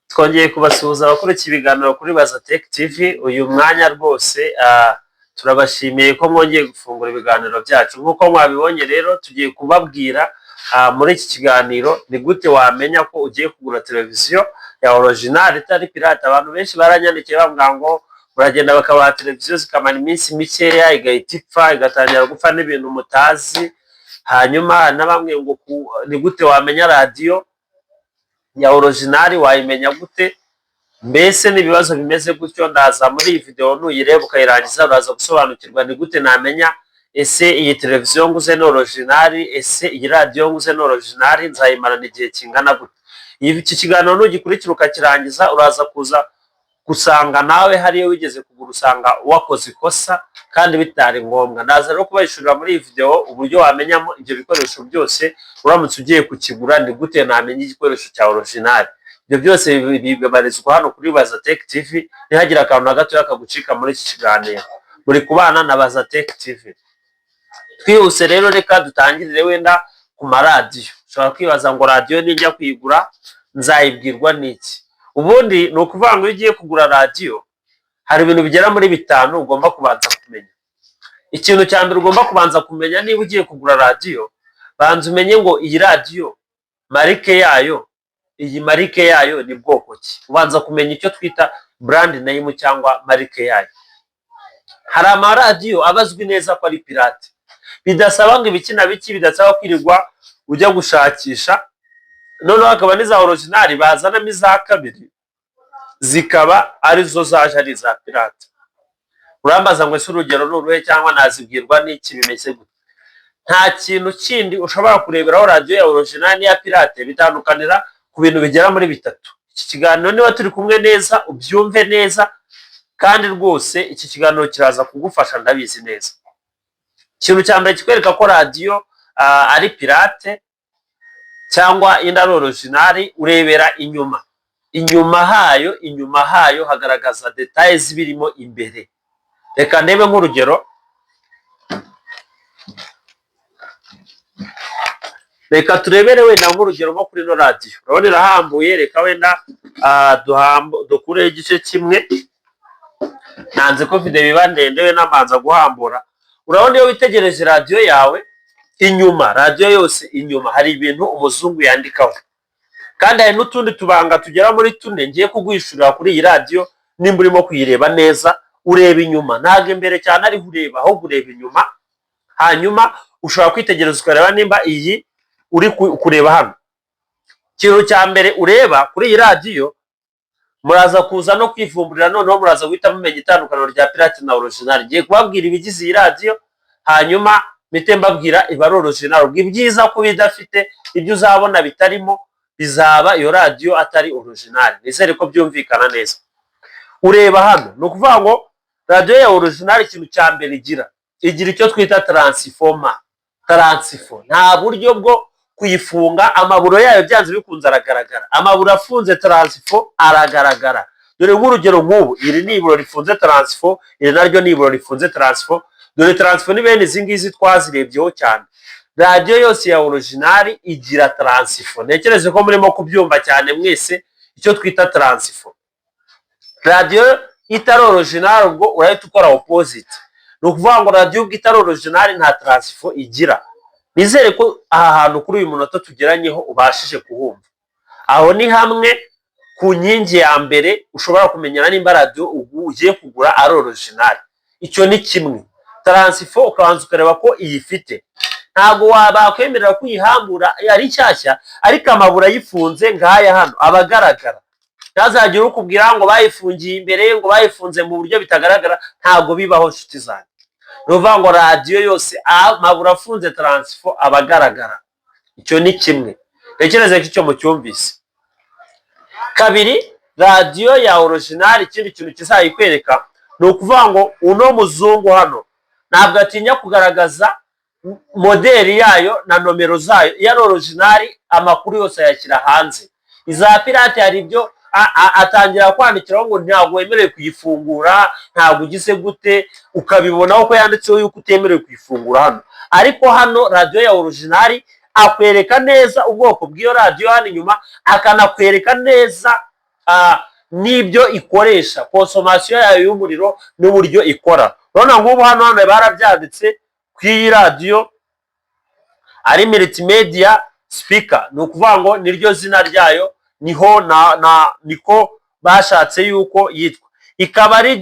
twongeye kubasuhuza abakurikiye ibiganiro kuri Baza Tech TV. Uyu mwanya rwose turabashimiye ko mwongeye gufungura ibiganiro byacu. Nk'uko mwabibonye rero tugiye kubabwira muri iki kiganiro ni gute wamenya ko ugiye kugura televiziyo ya original itari pirate. Abantu benshi baranyandikiye bambwira ngo muragenda bakabaha televiziyo zikamara iminsi mikeya igahita ipfa igatangira gupfa n'ibintu mutazi. Hanyuma na bamwe ngo ni gute wamenya radio ya original, wayimenya gute? Mbese n'ibibazo bimeze gutyo. Ndaza muri iyi video nuyireba ukayirangiza uraza gusobanukirwa ni gute namenya ese iyi televiziyo nguze ni original, ese iyi radio nguze ni original, nzayimarana igihe kingana gute. Iki kiganiro nugikurikira ukakirangiza uraza kuza gusanga nawe hariyo wigeze kugura usanga wakoze ikosa kandi bitari ngombwa. Ndaza rero kubashurira muri iyi video uburyo wamenyamo ibyo bikoresho byose. Uramutse ugiye kukigura ni gute namenya igikoresho cya original. Ibyo byose bibarizwa hano kuri Baza Tech TV. Nihagira akantu na gato yakagucika muri iki kiganiro. Muri kubana na Baza Tech TV. Twihuse rero reka dutangirire wenda ku maradiyo. Ushobora kwibaza ngo radio nijya kuyigura nzayibwirwa n'iki? Ubundi ni ukuvuga ngo iyo ugiye kugura radio hari ibintu bigera muri 5 ugomba kubanza kumenya. Ikintu cya mbere ugomba kubanza kumenya niba ugiye kugura radio, banza umenye ngo iyi radio marike yayo, iyi marike yayo ni bwoko ki. Ubanza kumenya icyo twita brand name cyangwa marike yayo. Hari amaradiyo abazwi neza ko ari pirate, bidasaba ngo ibikina biki, bidasaba kwirirwa ujya gushakisha. Noneho hakaba n'iza original bazanamo iza kabiri zikaba arizo zaje ari za pirate. Urambaza ngo ese urugero n'uruhe cyangwa nazibwirwa n'iki bimeze gute? Nta kintu kindi ushobora kureberaho radio ya original n'iya pirate bitandukanira ku bintu bigera muri 3. Iki kiganiro niba turi kumwe neza ubyumve neza, kandi rwose iki kiganiro kiraza kugufasha ndabizi neza. Ikintu cya mbere kikwereka ko radio ari pirate cyangwa indaro original, urebera inyuma. Inyuma hayo hagaragaza details birimo imbere. Reka ndebe nk'urugero. Reka turebere wenda nk'urugero nko kuri no radio. Urabona irahambuye, reka wenda dukure igice kimwe. Nanze ko video biba ndende we namanza guhambura. Urabona iyo witegereje radio yawe inyuma, radio yose inyuma hari ibintu umuzungu yandikaho. Kandi hari n'utundi tubanga tugera muri 4 ngiye kugwishurira kuri iyi radio. Nimba urimo kuyireba neza ureba inyuma, ntago imbere cyane ari ureba, aho ureba inyuma. Hanyuma ushobora kwitegereza ukareba nimba iyi uri kureba hano. Ikintu cya mbere ureba kuri iyi radio, muraza kuza no kwivumburira, noneho muraza guhita mumenya itandukaniro rya pirate na original. Ngiye kubabwira ibigize iyi radio, hanyuma mpite mbabwira ibaro original. Bwibyiza ko bidafite ibyo uzabona bitarimo, bizaba iyo radio atari original. Nizere ko byumvikana neza. Ureba hano no kuvuga ngo radio ya original ikintu cya mbere igira icyo twita transformer. Nta buryo bwo kuyifunga, amaburo yayo byanze bikunze aragaragara. Amaburo afunze transformer aragaragara. Dore nk'urugero nk'ubu, iri ni iburo rifunze transformer, iri naryo ni iburo rifunze transformer. Dore transformer ni bene izingizi twazirebyeho cyane. Radio yose ya original igira transformer. Nekereze ko murimo kubyumva cyane mwese icyo twita transformer. Radio itari original ubwo urahita ukora opposite. No kuvuga ngo radio itari original nta transformer igira. Nizere ko aha hantu kuri uyu munota tugeranyeho ubashije kuhumva. Aho ni hamwe ku nkingi ya mbere ushobora kumenyana nimba radio ugiye kugura ari original. Icyo ni kimwe. Transformer ukabanza ukareba ko iyifite. Ntago wabakwemerera kuyihambura yari cyashya, ariko amabura yifunze ngaya hano abagaragara. Ntazagira ukubwira ngo bayifungiye imbere, ngo bayifunze mu buryo bitagaragara. Ntago bibaho nshuti zanjye. Nuvuga ngo radio yose amabura afunze transformer abagaragara. Icyo ni kimwe. Tekereza ko icyo mucyumvise. Kabiri, radio ya original ikindi kintu kizayikwereka ni ukuvuga ngo uno muzungu hano ntabwo atinya kugaragaza modeli yayo na nomero zayo. Ya original amakuru yose yashyira hanze. Iza pirate hari ibyo atangira kwandikiraho ngo ntabwo wemerewe kuyifungura, ntabwo ugize gute, ukabibonaho ko yanditseho yuko utemerewe kuyifungura hano. Ariko hano radio ya original akwereka neza ubwoko bw'iyo radiyo hano inyuma, akanakwereka neza n'ibyo ikoresha, konsomasiyo yayo y'umuriro n'uburyo ikora. Urabona nk'ubu hano barabyanditse ku iyi radiyo ari multimedia speaker, ni ukuvuga ngo niryo zina ryayo, niko bashatse yuko yitwa. Ikaba ari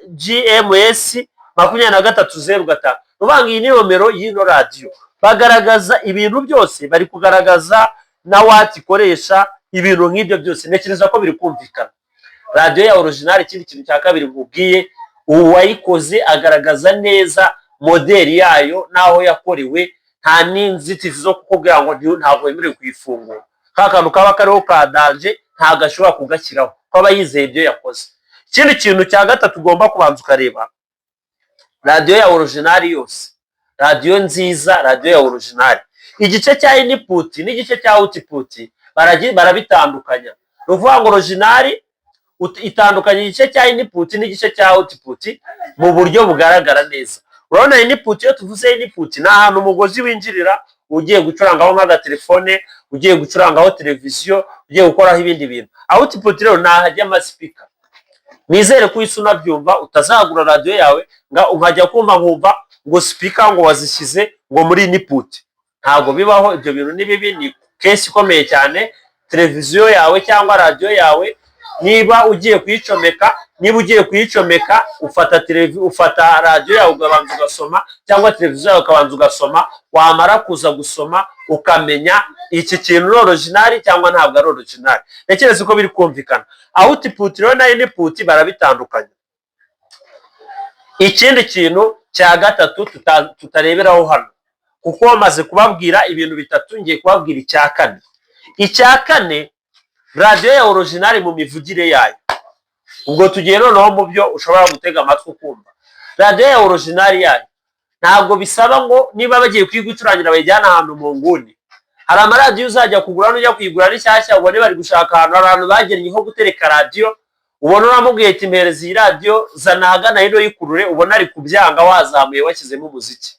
GMS 2305. Nuvuga iyi ni nomero y'ino radiyo. Bagaragaza ibintu byose, bari kugaragaza na wati ikoresha, ibintu nk'ibyo byose. Ntekereza ko biri kumvikana. Radiyo ya original, ikindi kintu cya kabiri nkubwiye, uwayikoze agaragaza neza modeli yayo naho yakorewe, nta n'inzitizi zo kukubwira ngo ntabwo wemerewe kuyifungura. Ka kantu kaba kariho ka danje ntabwo ashobora kugashyiraho, ko aba yizeye ibyo yakoze. Ikindi kintu cya gatatu ugomba kubanza ukareba, radiyo ya original yose, radiyo nziza, radiyo ya original, igice cya input n'igice cya output barabitandukanya. Ni ukuvuga ngo original itandukanya igice cya input n'igice cya output mu buryo bugaragara neza. Urabona input, iyo tuvuze input, ni ahantu umugozi winjirira ugiye gucurangaho nk'agatelefone, ugiye gucurangaho televiziyo, ugiye gukoraho ibindi bintu. Output rero ni ahajya amaspeaker. Nizere ko isi unabyumva, utazagura radiyo yawe ukajya kumva nkumva ngo speaker ngo wazishyize ngo muri input. Ntabwo bibaho, ibyo bintu ni bibi, ni case ikomeye cyane. Televiziyo yawe cyangwa radiyo yawe niba ugiye kuyicomeka, ufata radiyo yawe ukabanza ugasoma, cyangwa televiziyo yawe ukabanza ugasoma, wamara kuza gusoma ukamenya iki kintu ni original cyangwa ntabwo ari original. Ntekereza ko biri kumvikana. Output rero na input barabitandukanye. Ikindi kintu cya gatatu tutareberaho hano, kuko bamaze kubabwira ibintu bitatu, ngiye kubabwira icya kane. Icya kane, radiyo ya original mu mivugire yayo. Ubwo tugiye noneho mu byo ushobora gutega amatwi ukumva. Radiyo ya original yayo ntabwo bisaba ngo niba bagiye kwigucurangira bayijyana ahantu mu nguni. Hari amaradiyo uzajya kugura, n'ujya kuyigura n'ishyashya, ubone bari gushaka ahantu abantu bagennye ho gutereka radiyo, ubona uramubwiye ati mpereza iyi radiyo, zana ahagana hino yikurure, ubona ari kubyanga, wazamuye washyizemo umuziki.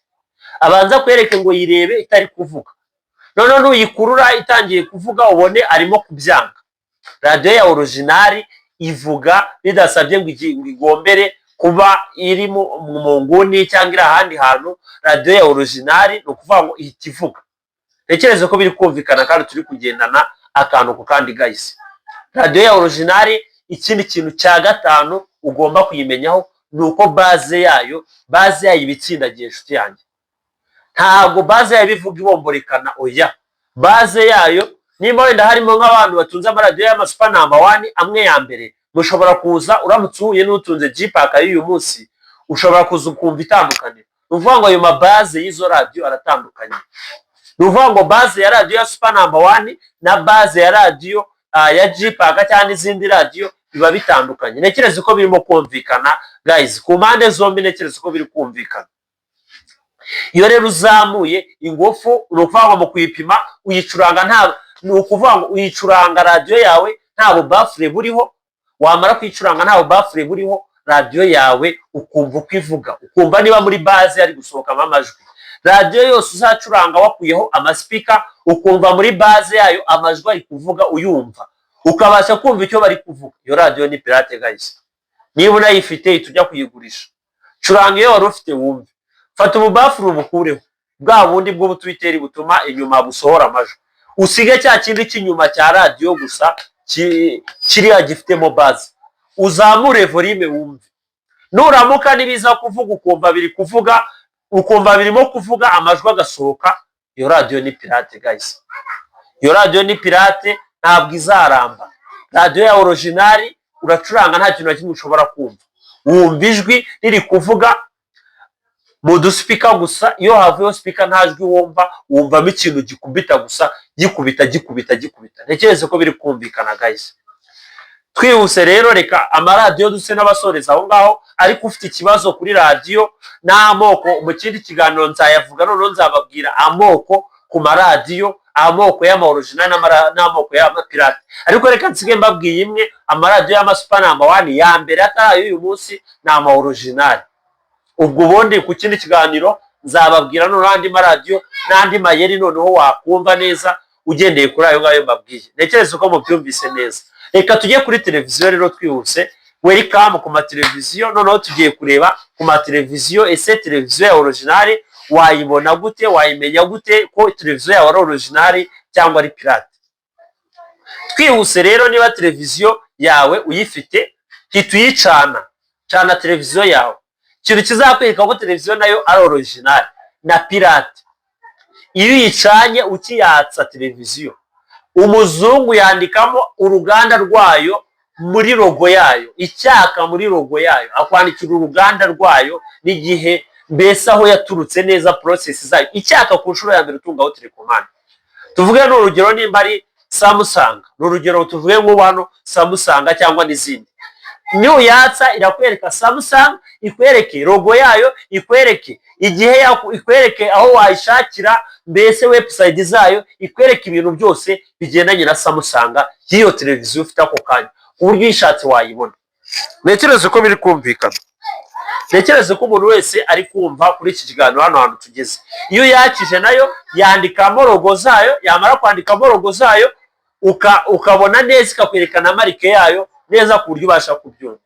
Abanza kwereke ngo yirebe itari kuvuga. Noneho nuyikurura itangiye kuvuga, ubone arimo kubyanga. Radiyo ya original ivuga bidasabye ngo igombere kuba iri mu nguni cyangwa iri ahandi hantu. Radiyo ya original ni ukuvuga ngo ihita ivuga. Ntekereza ko biri kumvikana kandi turi kugendana akantu ku kandi guys. Radiyo ya original, ikindi kintu cya gatanu ugomba kuyimenyaho, ni uko base yayo ibitsindagiye inshuti yanjye. Ntabwo base yayo bivuga ibomborekana, oya. Base yayo, niba wenda harimo nk'abantu batunze amaradiyo y'amasupa number 1 amwe ya mbere, mushobora kuza uramutse uhuye n'utunze G-Pack y'uyu munsi, ushobora kuza ukumva itandukanye. Ni ukuvuga ngo ayo mabase y'izo radiyo aratandukanye. Ni ukuvuga ngo base ya radiyo ya super number 1 na base ya radiyo ya G-Pack cyangwa izindi radiyo biba bitandukanye. Ntekereza ko birimo kumvikana guys, ku mpande zombi ntekereza ko biri kumvikana. Iyo rero uzamuye ingufu, ni ukuvuga ngo mu kuyipima uyicuranga, ni ukuvuga ngo uyicuranga radiyo yawe nta bubafure buriho, wamara kuyicuranga nta bubafure buriho, radiyo yawe ukumva uko ivuga, ukumva niba muri base ari gusohokamo amajwi. Radiyo yose uzacuranga wakuyeho amaspeaker, ukumva muri base yayo amajwi ari kuvuga uyumva, ukabasha kumva icyo bari kuvuga. Iyo radiyo ni pirate guys. Niba unayifite tujya kuyigurisha, curanga iyo wari ufite wumve. Fata ububafure ubukureho, bwa bundi bw'ubutwiteri butuma inyuma busohora amajwi, usige cya kindi cy'inyuma cya radiyo gusa kiriya gifitemo base, uzamure volume wumve. Nuramuka nibiza kuvuga ukumva biri kuvuga, ukumva birimo kuvuga amajwi agasohoka, iyo radiyo ni pirate guys. Iyo radiyo ni pirate, ntabwo izaramba. Radiyo ya original uracuranga nta kintu na kimwe ushobora kumva, wumva ijwi riri kuvuga mu duspeaker gusa. Iyo havuyeho speaker nta jwi wumvamo ikintu gikubita gusa, gikubita. Ntekereza ko biri kumvikana guys. Twihuse rero, reka amaradiyo duse n'abasoreza aho ngaho. Ariko ufite ikibazo kuri radiyo n'amoko, mu kindi kiganiro nzayavuga, noneho nzababwira amoko ku maradiyo, amoko y'ama original n'amoko y'amapirate. Ariko reka nsige mbabwiye imwe, amaradiyo y'amasupa number 1 ya mbere atari uyu munsi ni ama original. Ubwo ubundi ku kindi kiganiro nzababwira n'andi maradiyo n'andi mayeri noneho wakumva neza ugendeye kuri ayo ngayo mbabwiye. Ntekereza ko mubyumvise neza. Reka tujye kuri televiziyo rero twihuse. Welcome ku mateleviziyo. Noneho tugiye kureba ku mateleviziyo, ese televiziyo ya original wayibona gute, wayimenya gute ko televiziyo yawe ari original cyangwa ari pirate. Twihuse rero, niba televiziyo yawe uyifite, hituyicana cana televiziyo yawe. Ikintu kizakwereka ko televiziyo nayo ari original na pirate, iyo uyicanye ukiyatsa televiziyo, umuzungu yandikamo uruganda rwayo muri logo yayo, icyaka muri logo yayo, akwandikira uruganda rwayo n'igihe mbese aho yaturutse neza, process zayo, icyaka ku nshuro ya mbere utungaho telekomande. Tuvuge n'urugero nimba ari Samsung, n'urugero tuvuge ngo hano Samsung cyangwa n'izindi. Niyo yatsa irakwereka Samsung, ikwereke logo yayo, ikwereke igihe, ikwereke aho wayishakira, mbese website zayo, ikwereke ibintu byose bigendanye na Samsung y'iyo televiziyo ufite ako kanya, uburyo yishatse wayibona. Ntekereza ko biri kumvikana. Ntekereza ko umuntu wese ari kumva kuri iki kiganiro hano hantu tugeze. Iyo yakije nayo yandikamo logo zayo, yamara kwandikamo logo zayo ukabona neza, ikakwerekana marike yayo neza ku buryo ubasha kubyumva.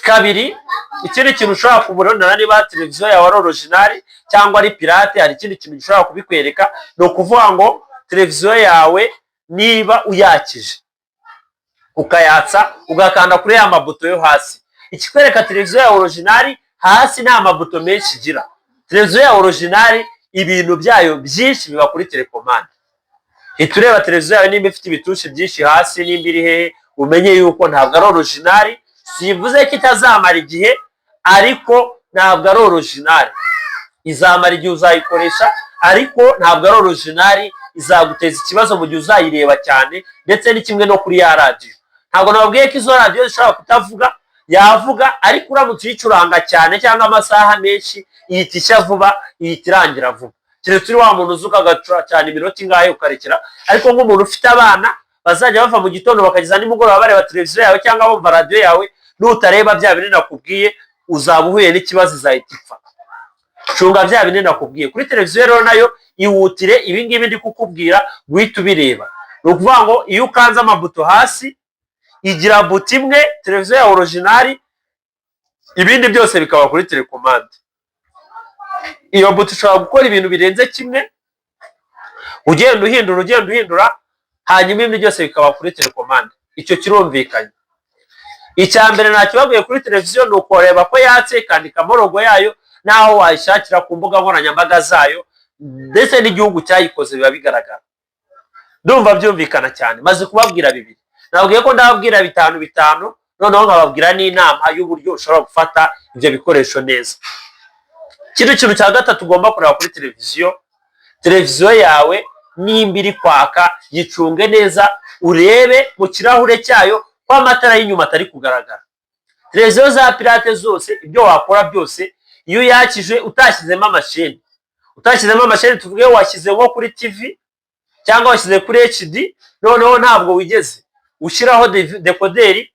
Kabiri, ikindi kintu ushobora kubona niba televiziyo yawe ari original cyangwa ari pirate, hari ikindi kintu ushobora kubikwereka, ni ukuvuga ngo televiziyo yawe niba uyakije ukayatsa ugakanda kuri ya mabuto yo hasi, ikikwereka televiziyo ya original hasi nta mabuto menshi igira. Televiziyo ya original ibintu byayo byinshi biba kuri telekomande. Itureba televiziyo yawe nimba ifite ibitushe byinshi hasi, nimba iri hehe, umenye yuko ntabwo ari original. Sivuze ko itazamara igihe, ariko ntabwo ari original. Izamara igihe uzayikoresha, ariko ntabwo ari original, izaguteza ikibazo mu gihe uzayireba cyane, ndetse ni kimwe no kuri ya radio. Ntabwo nababwiye ko izo radio zishobora kutavuga, yavuga, ariko uramutse uyicuranga cyane cyangwa amasaha menshi, ihita ishya vuba, ihita irangira vuba. Kire turi wa muntu uzuka agacura cyane iminota ingahe ukarekera, ariko nk'umuntu ufite abana bazajya bava mu gitondo bakageza nimugoroba bareba televiziyo yawe cyangwa bumva radio yawe, nutareba bya bintu nakubwiye uzaba uhuye n'ikibazo, izahita ipfa. Cunga bya bintu nakubwiye. Kuri televiziyo rero nayo ihutire ibi ngibi ndi kukubwira guhita ubireba. Ni ukuvuga ngo iyo ukanze amabuto hasi, igira buto imwe televiziyo ya original, ibindi byose bikaba kuri telekomande. Iyo buto ushobora gukora ibintu birenze kimwe, ugenda uhindura, hanyuma ibindi byose bikaba kuri telekomande. Icyo kirumvikanye. Icya mbere nakibabwiye kuri televiziyo ni ukureba ko yatse, ikandikamo logo yayo, naho wayishakira ku mbuga nkoranyambaga zayo, ndetse n'igihugu cyayikoze biba bigaragara. Ndumva byumvikana cyane. Maze kubabwira bibiri, nabwiye ko ndababwira bitanu, noneho nkababwira n'inama y'uburyo ushobora gufata ibyo bikoresho neza. Kino kintu cya gatatu ugomba kureba kuri televiziyo yawe nimba iri kwaka, gicunge neza, urebe mu kirahure cyayo ko amatara y'inyuma atari kugaragara. Televiziyo za pirate zose, ibyo wakora byose, iyo yakije utashyizemo amasheni, tuvuge washyize nko kuri TV cyangwa washyize kuri HD, noneho ntabwo wigeze ushyiraho dekoderi,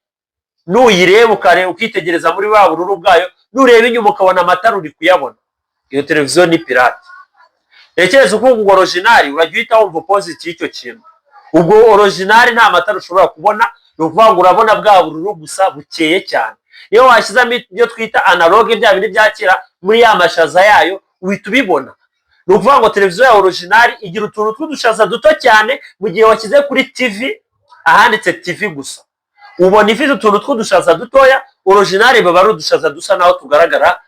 nuyireba ukitegereza muri wa bururu bwayo, nureba inyuma ukabona amatara uri kuyabona, iyo televiziyo ni pirate. Ntekereza uko ngo original urajya uhita wumva opposite y'icyo kintu. Ubwo original nta matara ushobora kubona, ni ukuvuga ngo urabona bwa bururu gusa bukeye cyane. Iyo washyizemo ibyo twita analogue, bya bindi bya kera muri ya mashaza yayo, uhita ubibona. Ni ukuvuga ngo televiziyo ya original igira utuntu tw'udushaza duto cyane, mu gihe washyize kuri TV ahanditse TV gusa, ubona ifite utuntu tw'udushaza dutoya. Original baba ari udushaza dusa naho tugaragara,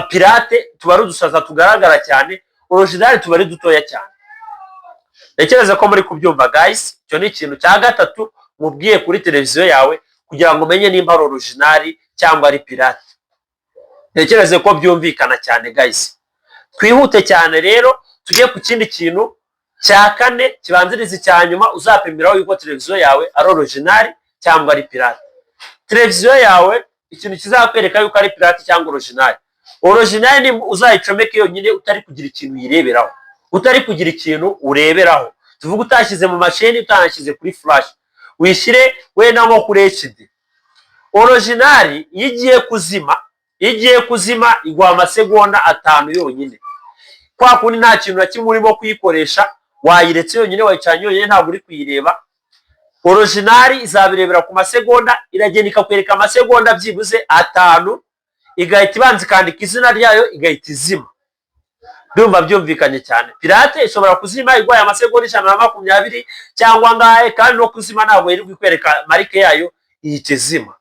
pirate tuba ari udushaza tugaragara cyane, original tuba ari dutoya cyane. Ntekereza ko muri kubyumva guys. Icyo ni ikintu cya gatatu mubwiye kuri televiziyo yawe, kugira ngo umenye nimba ari original cyangwa ari pirate. Ntekereza ko byumvikana cyane guys. Twihute cyane rero tujye ku kindi kintu cya kane kibanziriza icya nyuma, uzapimiraho yuko televiziyo yawe ari original cyangwa ari pirate. Televiziyo yawe ikintu kizakwereka yuko ari pirate cyangwa original. Original ni uzayicomeke yonyine, utari kugira ikintu yireberaho, utari kugira ikintu ureberaho. Tuvuga utashyize mu mashini, utanashyize kuri flash, wishyire wenda nko kuri HD. Original igiye kuzima igwa amasegonda 5 yonyine. kwa kundi nta kintu na kimwe urimo kuyikoresha, wayiretse yonyine, wayicanye yonyine, ntabwo uri kuyireba. Original izabirebera ku masegonda, iragenda ikakwereka amasegonda byibuze 5, igahita ibanza ikandika izina ryayo, igahita izima. Ndumva byumvikanye cyane. Pirate ishobora kuzima igwaye amasegonda 120 cyangwa ngahe, kandi no kuzima ntabwo iri kwereka marike yayo, ihita izima.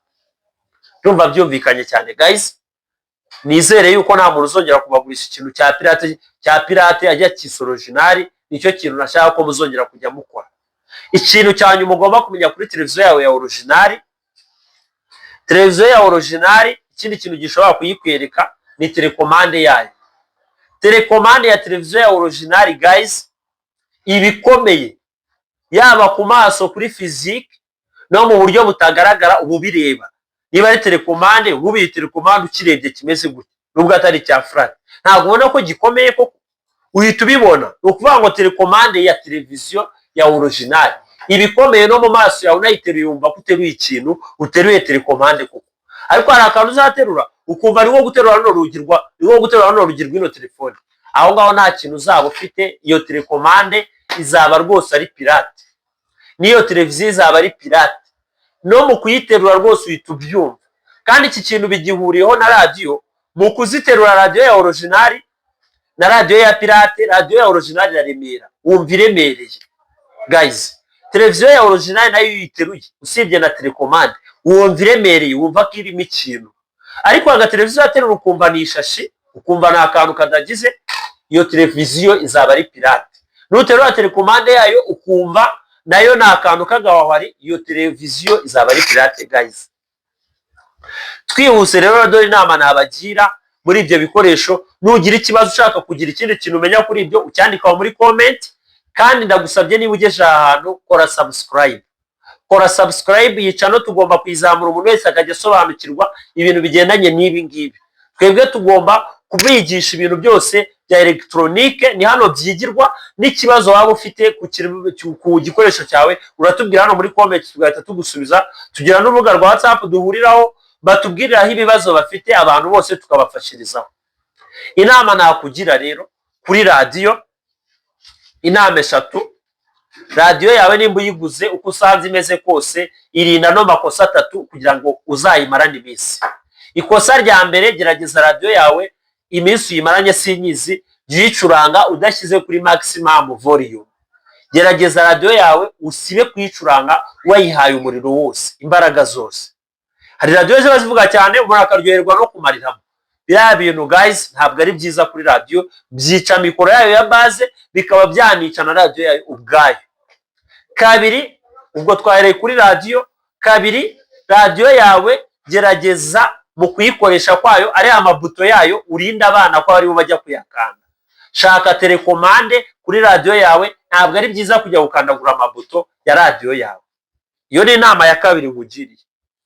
Ndumva byumvikanye cyane guys. Nizere yuko nta muntu uzongera kubagurisha ikintu cya pirate ajya kisa original. Nicyo kintu nashaka ko muzongera kujya mukora. Ikintu cyane mugomba kumenya kuri televiziyo yawe ya original, televiziyo ya original, ikindi kintu gishobora kuyikwereka ni telecommande yayo. Telecommande ya televiziyo ya original guys ibikomeye, yaba ku maso kuri physique no mu buryo butagaragara ububireba. Niba ari telecommande, ububi telecommande ukirebye kimeze gute, nubwo atari cya flat, ntabwo ubona ko gikomeye ko uhita ubibona. Ukuvuga ngo telecommande ya televiziyo ya original ibikomeye, no mu maso yawe unayiteruye yumva ko uteruye ikintu, uteruye telecommande koko. Ariko hari akantu uzaterura ukumva ni nko guterura runo rugi rw'ino telefone, aho ngaho nta kintu uzaba ufite. Iyo telecommande izaba rwose ari pirate, niyo televiziyo izaba ari pirate. No mu kuyiterura rwose uhita ubyumva. Kandi iki kintu bigihuriyeho na radio, mu kuziterura radio ya original na radio ya pirate. Radio ya original iraremera, wumva iremereye guys. Televiziyo ya original nayo yiteruye, usibye na telecommande, wumva iremereye, wumva ko irimo ikintu. Ariko aga televiziyo yaterura ukumva ni ishashi, ukumva nta kantu kadagize, iyo televiziyo izaba ari pirate. Nuterura telecommande yayo ukumva nayo nta kantu kagawahari, iyo televiziyo izaba ari pirate guys. Twihuse rero dore inama nabagira muri ibyo bikoresho. Nugira ikibazo ushaka kugira ikindi kintu umenya kuri ibyo, ucyandika muri comment. Kandi ndagusabye niba ugeje ahantu, kora subscribe. Kora subscribe, iyi channel tugomba kuyizamura, umuntu wese akajya asobanukirwa ibintu bigendanye n'ibi ngibi. Twebwe tugomba kubigisha ibintu byose bya electronique, ni hano byigirwa. N'ikibazo waba ufite ku gikoresho cyawe uratubwira hano muri comment, tugahita tugusubiza. Tugira n'urubuga rwa WhatsApp duhuriraho, batubwiriraho ibibazo bafite, abantu bose tukabafashirizaho. Inama nakugira rero kuri radio, inama 3. Radio yawe nimba uyiguze uko usanze imeze kose, irinda no makosa 3 kugira ngo uzayimarane iminsi. Ikosa rya mbere, gerageza radio yawe iminsi uyimaranye sinyizi, yicuranga udashyize kuri maximum volume. Gerageza radio yawe usibe kuyicuranga wayihaye umuriro wose, imbaraga zose. Hari radio ziba zivuga cyane, umuntu akaryoherwa no kumariramo. Biriya bintu guys ntabwo ari byiza kuri radio, byica mikoro yayo ya base, bikaba byanica na radio yayo ubwayo. Kabiri, ubwo twahereye kuri radio. Kabiri, radio yawe gerageza mu kuyikoresha kwayo ari amabuto yayo urinda abana ko bari bajya kuyakanda. Shaka telecommande kuri radio yawe, ntabwo ari byiza kujya gukandagura amabuto ya radio yawe. Iyo ni inama ya kabiri ngugiriye.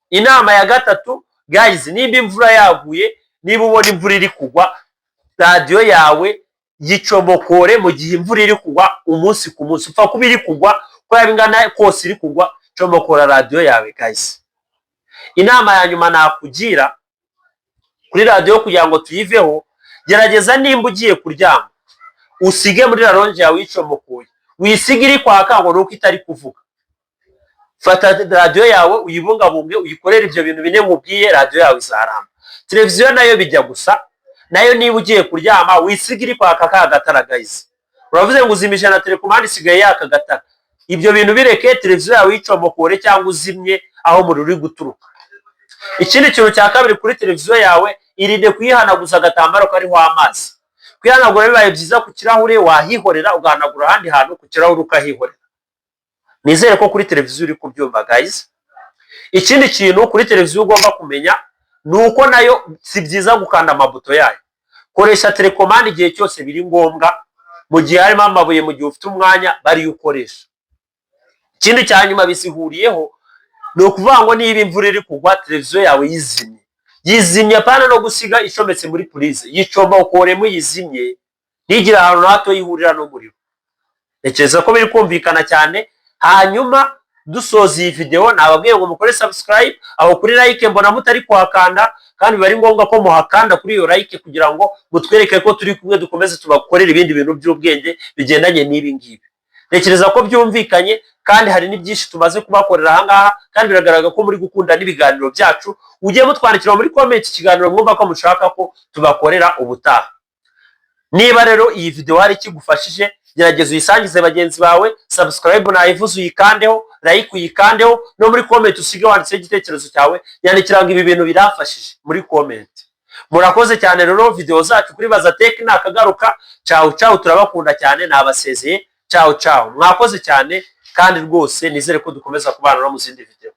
Inama ya gatatu guys, nimba imvura yaguye, niba ubona imvura iri kugwa, radio yawe yicomokore mu gihe imvura iri kugwa, umunsi ku munsi. Upfa kuba iri kugwa ko yabingana kose iri kugwa, comokora radio yawe guys. Inama ya nyuma nakugira kuri radio kugira ngo tuyiveho, gerageza nimba ugiye kuryama usige muri ronge yawe yicomokoye, wisige iri kwaka ngo nuko itari kuvuga. Fata radio yawe uyibungabunge, uyikorera ibyo bintu bine mubwiye, radio yawe izaramba. Televiziyo nayo bijya gusa, nayo niba ugiye kuryama wisige iri kwaka ka gatara guys. Uravuze ngo uzimisha na telecommande isigaye yaka gatara, ibyo bintu bireke, televiziyo yawe yicomokore cyangwa uzimye aho umuriro uri guturuka. Ikindi kintu cya kabiri kuri televiziyo yawe, irinde kuyihanaguza agatambaro kariho amazi. Kwihanagura bibaye byiza ku kirahure, wahihorera ugahanagura ahandi hantu ku kirahure ukahihorera. Nizere ko kuri televiziyo uri kubyumva guys. Ikindi kintu kuri televiziyo ugomba kumenya nuko nayo si byiza gukanda amabuto yayo. Koresha telecommande igihe cyose biri ngombwa, mu gihe harimo amabuye, mu gihe ufite umwanya bari ukoresha. Ikindi cyanyuma bisihuriyeho, no kuvuga ngo niba imvura iri kugwa, televiziyo yawe yizimye pana no gusiga icometse muri prise, yicomokoremo yizimye, nigira ahantu hato yihurira no muriro. Ntekereza ko biri kumvikana cyane. Hanyuma dusoza iyi video nababwiye ngo mukore subscribe aho kuri like mbona mutari kuhakanda kandi bari ngombwa ko muhakanda kuri iyo like kugira ngo mutwereke ko turi kumwe dukomeze tubakorera ibindi bintu by'ubwenge bigendanye n'ibi ngibi. Nekereza ko byumvikanye kandi hari n'ibyinshi tumaze kubakorera aha ngaha kandi biragaragara ko muri gukunda n'ibiganiro byacu. Ugiye mutwandikira muri comment ikiganiro mwumva ko mushaka ko tubakorera ubutaha. Niba rero iyi video hari kigufashije gerageza uyisangize bagenzi bawe, subscribe nayivuze uyikandeho, like uyikandeho, no muri comment usige wanditse igitekerezo cyawe yandikiranga ibi bintu birafashije muri comment. Murakoze cyane rero, video zacu kuri Baza Tech nakagaruka. Ciao ciao, turabakunda cyane, nabasezeye. Ciao ciao, mwakoze cyane kandi rwose nizere ko dukomeza kubana no mu zindi video.